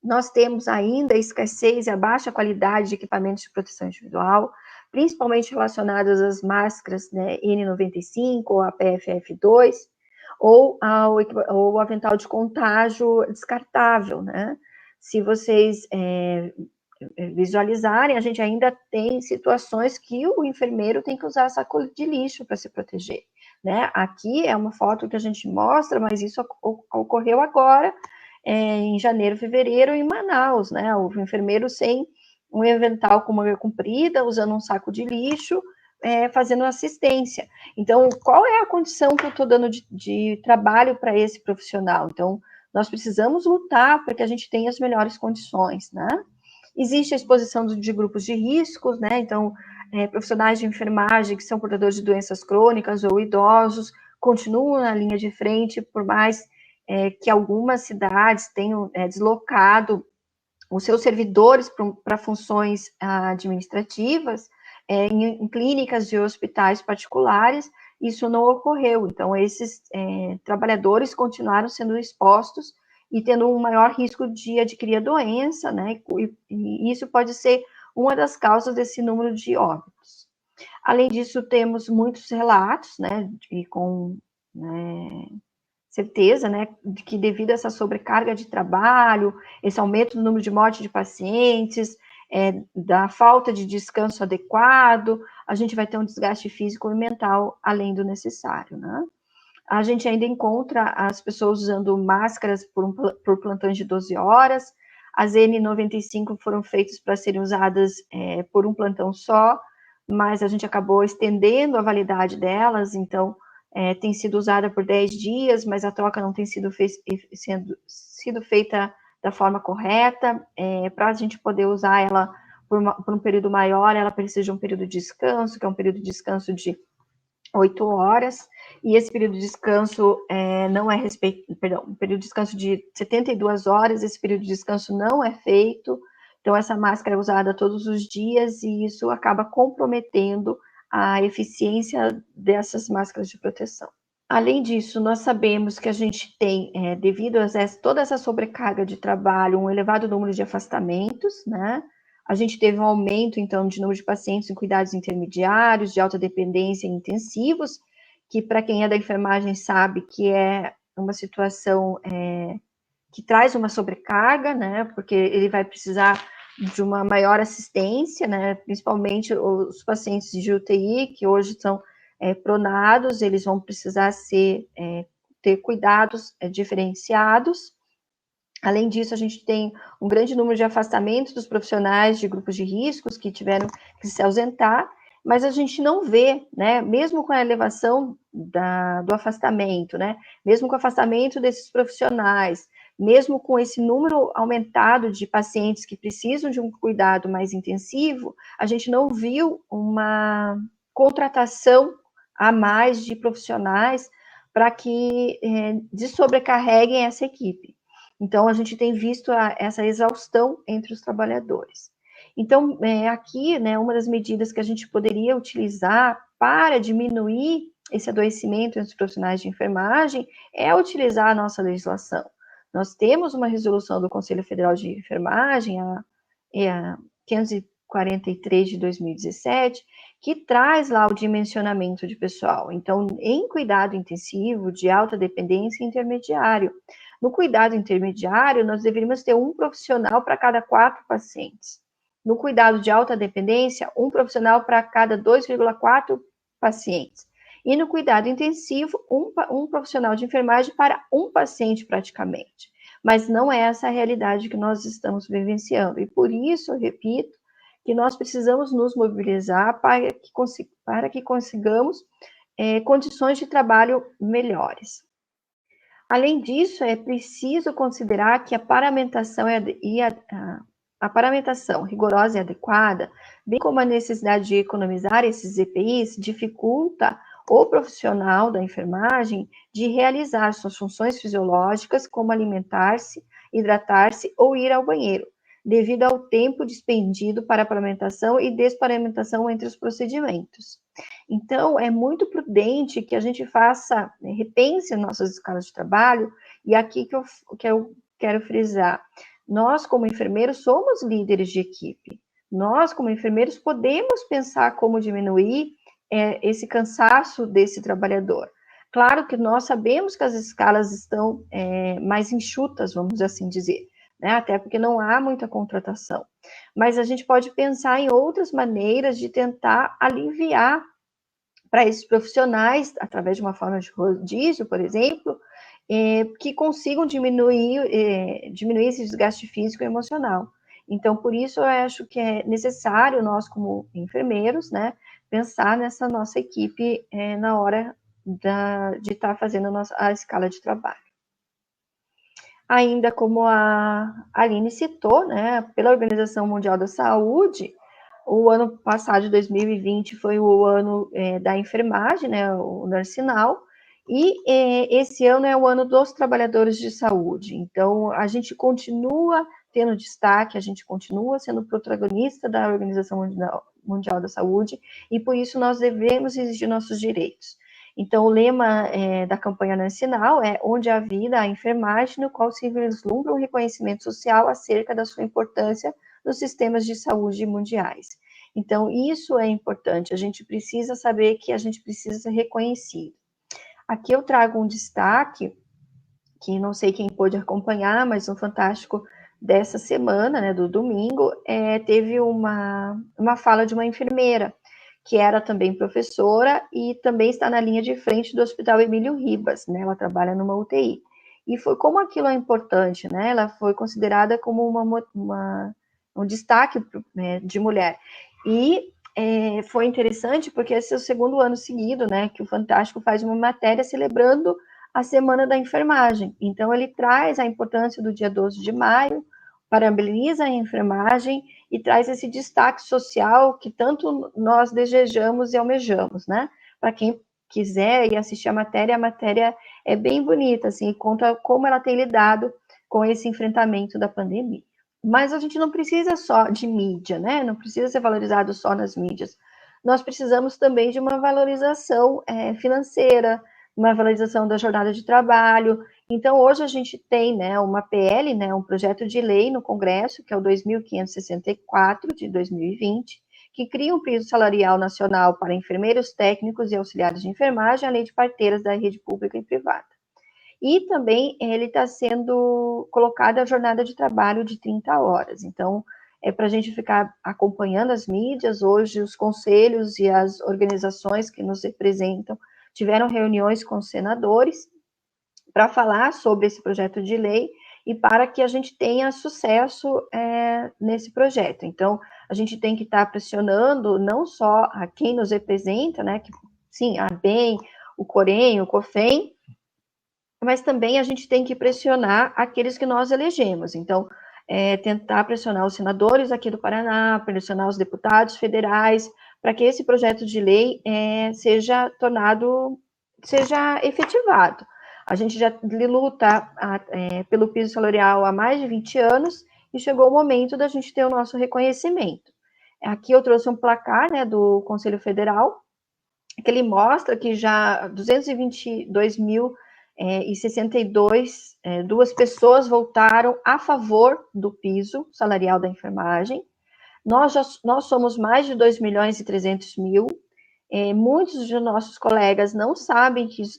Nós temos ainda a escassez e a baixa qualidade de equipamentos de proteção individual, principalmente relacionadas às máscaras, né, N95 ou a PFF2, ou ao avental de contágio descartável, né? Se vocês visualizarem, a gente ainda tem situações que o enfermeiro tem que usar saco de lixo para se proteger, né? Aqui é uma foto que a gente mostra, mas isso ocorreu agora, em janeiro, fevereiro, em Manaus, né? O enfermeiro sem um avental com manga comprida, usando um saco de lixo, fazendo assistência. Então, qual é a condição que eu estou dando de trabalho para esse profissional? Então, nós precisamos lutar para que a gente tenha as melhores condições, né? Existe a exposição de grupos de riscos, né? Então, profissionais de enfermagem que são portadores de doenças crônicas ou idosos continuam na linha de frente, por mais que algumas cidades tenham deslocado os seus servidores para funções administrativas, em clínicas e hospitais particulares, isso não ocorreu. Então, esses trabalhadores continuaram sendo expostos e tendo um maior risco de adquirir a doença, né? E isso pode ser uma das causas desse número de óbitos. Além disso, temos muitos relatos, né, certeza, né, de que devido a essa sobrecarga de trabalho, esse aumento do número de mortes de pacientes, da falta de descanso adequado, a gente vai ter um desgaste físico e mental além do necessário, né? A gente ainda encontra as pessoas usando máscaras por plantões de 12 horas, as N95 foram feitas para serem usadas por um plantão só, mas a gente acabou estendendo a validade delas, então tem sido usada por 10 dias, mas a troca não tem sido feita da forma correta. Para a gente poder usar ela por um período maior, ela precisa de um período de descanso, que é um período de descanso de 8 horas, e esse período de descanso um período de descanso de 72 horas, esse período de descanso não é feito, então essa máscara é usada todos os dias, e isso acaba comprometendo a eficiência dessas máscaras de proteção. Além disso, nós sabemos que a gente tem, devido a toda essa sobrecarga de trabalho, um elevado número de afastamentos, né? A gente teve um aumento, então, de número de pacientes em cuidados intermediários, de alta dependência e intensivos, que para quem é da enfermagem sabe que é uma situação que traz uma sobrecarga, né? Porque ele vai precisar de uma maior assistência, né, principalmente os pacientes de UTI, que hoje são pronados, eles vão precisar ter cuidados diferenciados. Além disso, a gente tem um grande número de afastamentos dos profissionais de grupos de riscos que tiveram que se ausentar, mas a gente não vê, né, mesmo com a elevação do afastamento, né, mesmo com o afastamento desses profissionais, mesmo com esse número aumentado de pacientes que precisam de um cuidado mais intensivo, a gente não viu uma contratação a mais de profissionais para que desobrecarreguem essa equipe. Então, a gente tem visto essa exaustão entre os trabalhadores. Então, aqui, né, uma das medidas que a gente poderia utilizar para diminuir esse adoecimento entre os profissionais de enfermagem é utilizar a nossa legislação. Nós temos uma resolução do Conselho Federal de Enfermagem, a 543 de 2017, que traz lá o dimensionamento de pessoal. Então, em cuidado intensivo, de alta dependência e intermediário, No cuidado intermediário, nós deveríamos ter um profissional para cada 4 pacientes. No cuidado de alta dependência, um profissional para cada 2,4 pacientes. E no cuidado intensivo, um profissional de enfermagem para um paciente praticamente. Mas não é essa a realidade que nós estamos vivenciando. E por isso, eu repito, que nós precisamos nos mobilizar para que consigamos condições de trabalho melhores. Além disso, é preciso considerar que a paramentação a paramentação rigorosa e adequada, bem como a necessidade de economizar esses EPIs, dificulta o profissional da enfermagem de realizar suas funções fisiológicas, como alimentar-se, hidratar-se ou ir ao banheiro, devido ao tempo despendido para a paramentação e desparamentação entre os procedimentos. Então, é muito prudente que a gente repense nossas escalas de trabalho, e aqui que eu quero frisar, nós, como enfermeiros, somos líderes de equipe. Nós, como enfermeiros, podemos pensar como diminuir esse cansaço desse trabalhador. Claro que nós sabemos que as escalas estão mais enxutas, vamos assim dizer, né? Até porque não há muita contratação. Mas a gente pode pensar em outras maneiras de tentar aliviar para esses profissionais, através de uma forma de rodízio, por exemplo, que consigam diminuir esse desgaste físico e emocional. Então, por isso, eu acho que é necessário nós, como enfermeiros, né, pensar nessa nossa equipe na hora de estar fazendo a escala de trabalho. Ainda como a Aline citou, né, pela Organização Mundial da Saúde, o ano passado, de 2020, foi o ano da enfermagem, né, o Nursinal, e esse ano é o ano dos trabalhadores de saúde. Então, a gente continua tendo destaque, a gente continua sendo protagonista da Organização Mundial da Saúde, e por isso nós devemos exigir nossos direitos. Então, o lema da campanha nacional é onde há vida, a enfermagem, no qual se vislumbra um reconhecimento social acerca da sua importância nos sistemas de saúde mundiais. Então, isso é importante, a gente precisa saber que a gente precisa ser reconhecido. Aqui eu trago um destaque, que não sei quem pôde acompanhar, mas no Fantástico dessa semana, né, do domingo, teve uma fala de uma enfermeira, que era também professora e também está na linha de frente do Hospital Emílio Ribas, né, ela trabalha numa UTI. E foi como aquilo é importante, né, ela foi considerada como um destaque de mulher. E foi interessante porque esse é o segundo ano seguido, né, que o Fantástico faz uma matéria celebrando a Semana da Enfermagem. Então, ele traz a importância do dia 12 de maio, parabeniza a enfermagem e traz esse destaque social que tanto nós desejamos e almejamos, né? Para quem quiser ir assistir a matéria é bem bonita, assim, conta como ela tem lidado com esse enfrentamento da pandemia. Mas a gente não precisa só de mídia, né? Não precisa ser valorizado só nas mídias. Nós precisamos também de uma valorização financeira, uma valorização da jornada de trabalho. Então, hoje a gente tem, né, uma PL, né, um projeto de lei no Congresso, que é o 2564 de 2020, que cria um piso salarial nacional para enfermeiros, técnicos e auxiliares de enfermagem, além de parteiras da rede pública e privada. E também ele está sendo colocada a jornada de trabalho de 30 horas. Então, é para a gente ficar acompanhando as mídias. Hoje, os conselhos e as organizações que nos representam tiveram reuniões com os senadores para falar sobre esse projeto de lei e para que a gente tenha sucesso nesse projeto. Então, a gente tem que estar pressionando não só a quem nos representa, né, que, sim, a ABEM, o COREM, o COFEM, mas também a gente tem que pressionar aqueles que nós elegemos. Então, tentar pressionar os senadores aqui do Paraná, pressionar os deputados federais, para que esse projeto de lei seja efetivado. A gente já luta pelo piso salarial há mais de 20 anos e chegou o momento da gente ter o nosso reconhecimento. Aqui eu trouxe um placar, né, do Conselho Federal, que ele mostra que já 222 duas pessoas votaram a favor do piso salarial da enfermagem. Nós somos mais de 2.300.000. Muitos de nossos colegas não sabem que isso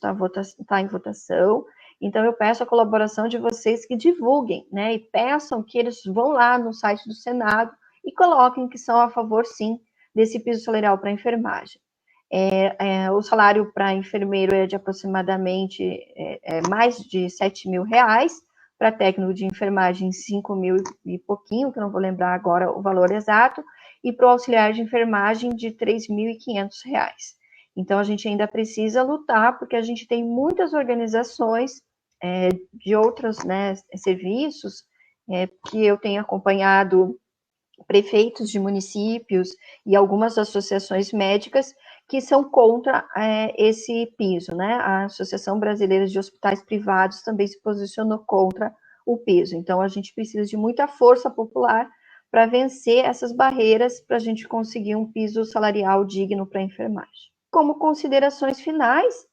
está em votação. Então, eu peço a colaboração de vocês que divulguem, né, e peçam que eles vão lá no site do Senado e coloquem que são a favor, sim, desse piso salarial para a enfermagem. O salário para enfermeiro é de aproximadamente mais de R$7.000, para técnico de enfermagem 5.000 e pouquinho, que eu não vou lembrar agora o valor exato, e para o auxiliar de enfermagem de R$3.500. Então, a gente ainda precisa lutar, porque a gente tem muitas organizações de outros, né, serviços que eu tenho acompanhado, prefeitos de municípios e algumas associações médicas que são contra esse piso, né? A Associação Brasileira de Hospitais Privados também se posicionou contra o piso. Então, a gente precisa de muita força popular para vencer essas barreiras para a gente conseguir um piso salarial digno para a enfermagem. Como considerações finais,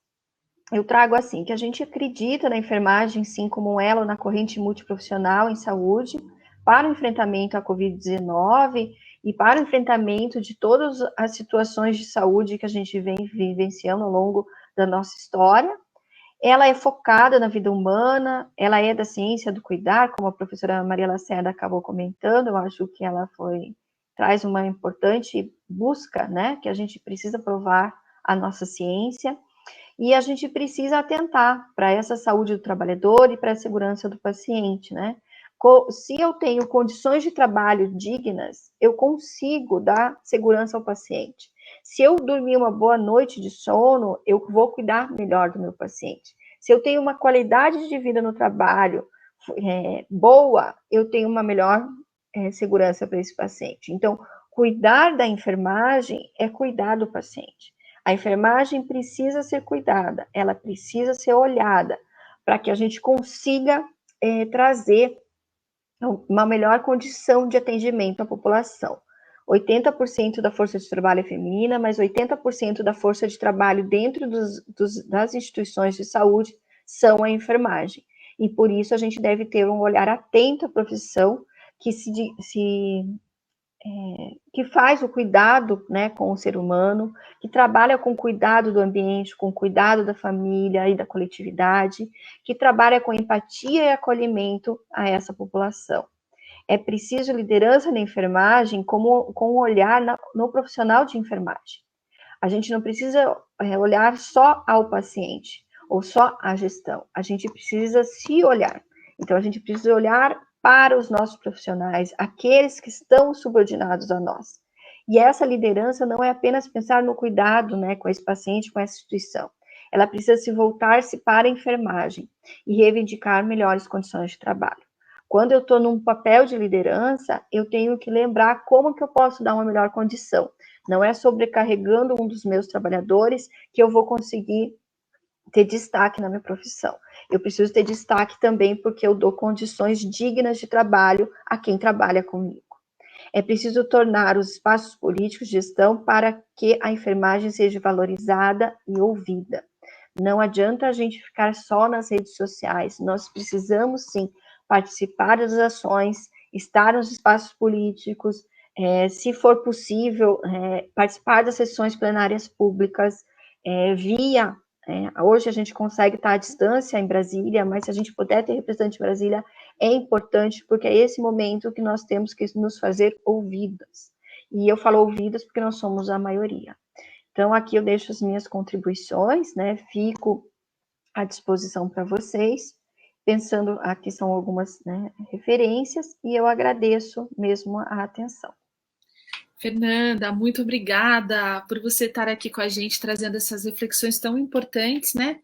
eu trago assim, que a gente acredita na enfermagem, sim, como um elo na corrente multiprofissional em saúde, para o enfrentamento à Covid-19 e para o enfrentamento de todas as situações de saúde que a gente vem vivenciando ao longo da nossa história. Ela é focada na vida humana, ela é da ciência do cuidar, como a professora Maria Lacerda acabou comentando, eu acho que ela traz uma importante busca, né, que a gente precisa provar a nossa ciência, e a gente precisa atentar para essa saúde do trabalhador e para a segurança do paciente, né? Se eu tenho condições de trabalho dignas, eu consigo dar segurança ao paciente. Se eu dormir uma boa noite de sono, eu vou cuidar melhor do meu paciente. Se eu tenho uma qualidade de vida no trabalho boa, eu tenho uma melhor segurança para esse paciente. Então, cuidar da enfermagem é cuidar do paciente. A enfermagem precisa ser cuidada, ela precisa ser olhada, para que a gente consiga trazer uma melhor condição de atendimento à população. 80% da força de trabalho é feminina, mas 80% da força de trabalho dentro das instituições de saúde são a enfermagem. E por isso a gente deve ter um olhar atento à profissão que faz o cuidado, né, com o ser humano, que trabalha com cuidado do ambiente, com cuidado da família e da coletividade, que trabalha com empatia e acolhimento a essa população. É preciso liderança na enfermagem com um olhar no profissional de enfermagem. A gente não precisa olhar só ao paciente ou só à gestão. A gente precisa se olhar. Então, a gente precisa olhar para os nossos profissionais, aqueles que estão subordinados a nós. E essa liderança não é apenas pensar no cuidado, né, com esse paciente, com essa instituição. Ela precisa se voltar-se para a enfermagem e reivindicar melhores condições de trabalho. Quando eu estou num papel de liderança, eu tenho que lembrar como que eu posso dar uma melhor condição. Não é sobrecarregando um dos meus trabalhadores que eu vou conseguir ter destaque na minha profissão. Eu preciso ter destaque também porque eu dou condições dignas de trabalho a quem trabalha comigo. É preciso tornar os espaços políticos de gestão para que a enfermagem seja valorizada e ouvida. Não adianta a gente ficar só nas redes sociais, nós precisamos sim participar das ações, estar nos espaços políticos, se for possível, participar das sessões plenárias públicas, via hoje a gente consegue estar à distância em Brasília, mas se a gente puder ter representante em Brasília, é importante, porque é esse momento que nós temos que nos fazer ouvidas. E eu falo ouvidas porque nós somos a maioria. Então, aqui eu deixo as minhas contribuições, né? Fico à disposição para vocês, pensando, aqui são algumas, né, referências, e eu agradeço mesmo a atenção. Fernanda, muito obrigada por você estar aqui com a gente, trazendo essas reflexões tão importantes, né?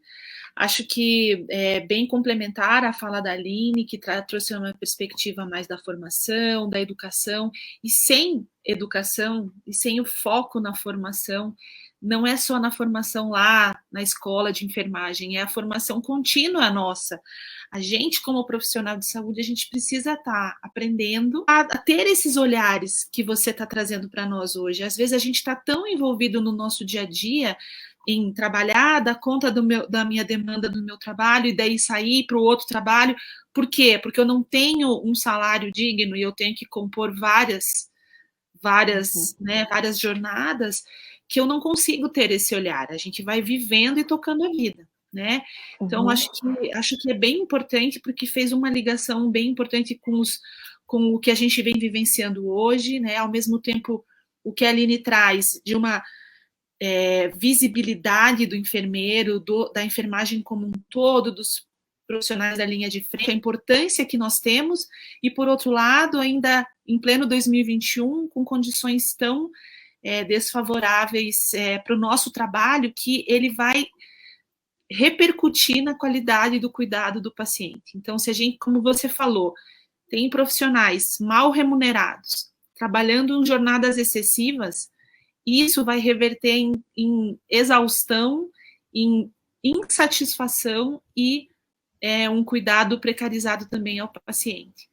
Acho que é bem complementar a fala da Aline, que trouxe uma perspectiva mais da formação, da educação, e sem educação, e sem o foco na formação, não é só na formação lá na escola de enfermagem, é a formação contínua nossa. A gente, como profissional de saúde, a gente precisa estar aprendendo a ter esses olhares que você está trazendo para nós hoje. Às vezes a gente está tão envolvido no nosso dia a dia em trabalhar, dar conta da minha demanda do meu trabalho e daí sair para o outro trabalho. Por quê? Porque eu não tenho um salário digno e eu tenho que compor várias jornadas que eu não consigo ter esse olhar. A gente vai vivendo e tocando a vida. né? Então, acho que é bem importante, porque fez uma ligação bem importante com o que a gente vem vivenciando hoje, né? Ao mesmo tempo, o que a Aline traz de uma visibilidade do enfermeiro, da enfermagem como um todo, dos profissionais da linha de frente, a importância que nós temos, e, por outro lado, ainda em pleno 2021, com condições tão desfavoráveis para o nosso trabalho, que ele vai repercutir na qualidade do cuidado do paciente. Então, se a gente, como você falou, tem profissionais mal remunerados, trabalhando em jornadas excessivas, isso vai reverter em exaustão, em insatisfação e um cuidado precarizado também ao paciente.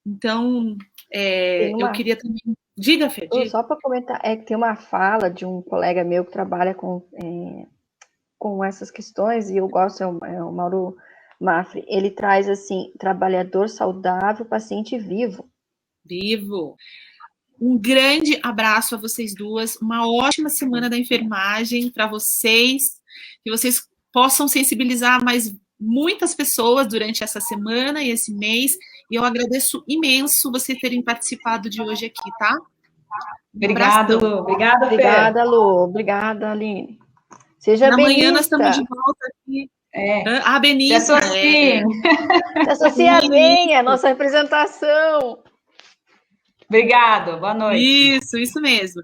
Então, eu queria também... Diga, Fê. Só para comentar, que tem uma fala de um colega meu que trabalha com essas questões, e eu gosto, é o Mauro Mafri, ele traz assim, trabalhador saudável, paciente vivo. Vivo. Um grande abraço a vocês duas, uma ótima semana da enfermagem para vocês, que vocês possam sensibilizar mais muitas pessoas durante essa semana e esse mês, e eu agradeço imenso vocês terem participado de hoje aqui, tá? Obrigada, Lu. Obrigada, Lu. Obrigada, Aline. Seja bem-vinda. Amanhã nós estamos de volta aqui. A Benita. Se associa bem à nossa representação. Obrigado, boa noite. Isso mesmo.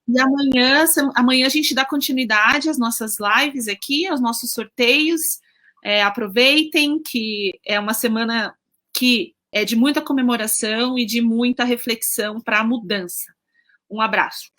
E amanhã a gente dá continuidade às nossas lives aqui, aos nossos sorteios. Aproveitem, que é uma semana que é de muita comemoração e de muita reflexão para a mudança. Um abraço.